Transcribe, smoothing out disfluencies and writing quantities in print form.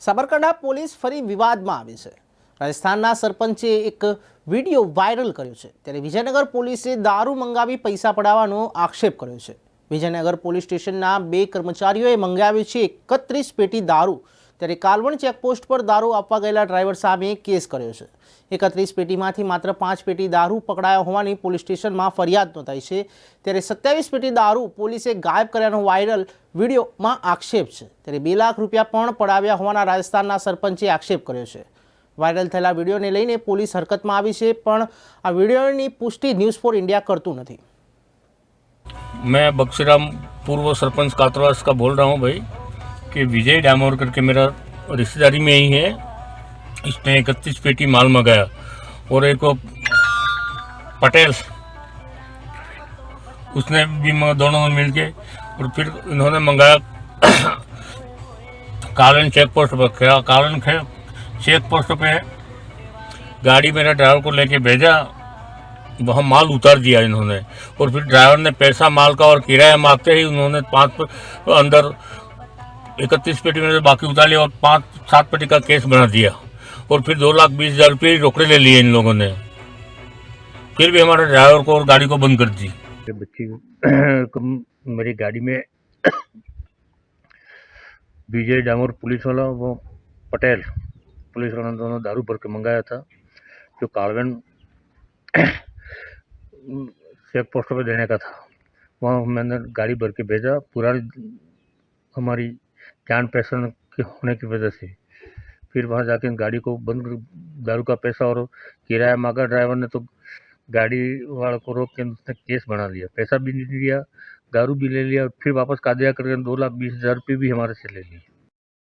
Sabarkantha police ફરી વિવાદમાં આવી છે। રાજસ્થાનના સરપંચે એક વિડીયો વાયરલ કર્યો છે, ત્યારે વિજયનગર પોલીસે દારૂ મંગાવી પૈસા પડાવવાનો આક્ષેપ કર્યો છે। વિજયનગર પોલીસ સ્ટેશનના 2 કર્મચારીઓએ મંગાવ્યું છે 31 પેટી દારૂ, ત્યારે કાલવણ ચેકપોસ્ટ પર દારૂ આપવા ગયેલા ડ્રાઈવર સામે કેસ કર્યો છે। 31 પેટીમાંથી માત્ર 5 પેટી દારૂ પકડાયા હોવાની પોલીસ સ્ટેશનમાં ફરિયાદ નોંધાઈ છે, ત્યારે 27 પેટી દારૂ પોલીસે ગાયબ કર્યાનો વાયરલ વિડીયોમાં આક્ષેપ છે। ત્યારે 2 લાખ રૂપિયા પણ પડાવ્યા હોવાના રાજસ્થાનના સરપંચે આક્ષેપ કર્યો છે। વાયરલ થયેલા વિડીયોને લઈને પોલીસ હરકતમાં આવી છે, પણ આ વિડીયોની પુષ્ટિ ન્યૂઝ ફોર इंडिया કરતું નથી। मैं बक्सीराम पूर्व सरपंच कातरवास का बोल रहा हूँ भाई कि विजय डामोर करके मेरा रिश्तेदारी में ही है। इसने 31 पेटी माल मंगाया और एक पटेल उसने भी दोनों ने मिल के और फिर इन्होंने मंगाया कालन चेक पोस्ट पर। क्या कालन चेक पोस्ट पे गाड़ी मेरा ड्राइवर को लेके भेजा, वहाँ माल उतार दिया इन्होंने और फिर ड्राइवर ने पैसा माल का और किराया मांगते ही उन्होंने 5 अंदर 31 पेटी में से बाकी उतार लिया और 5-7 पेटी का केस बना दिया और फिर 2,20,000 रुपये रोकड़े ले लिए इन लोगों ने। फिर भी हमारे ड्राइवर को और गाड़ी को बंद कर दी। बच्ची को मेरी गाड़ी में विजय डामोर पुलिस वाला, वो पटेल पुलिस वाला, दोनों दारू भर के मंगाया था, जो कालवन चेक पोस्ट पे देने का था। वहाँ मैंने गाड़ी भर के भेजा, पूरा हमारी जान पहचान के होने की वजह से। फिर वहाँ जाके गाड़ी को बंद, दारू का पैसा और किराया मांगा ड्राइवर ने, तो गाड़ी वाले को रोक के उसने केस बना लिया, पैसा भी नहीं दिया, दारू भी ले लिया, फिर वापस कादिया करके 2,20,000 रुपये भी हमारे से ले लिए।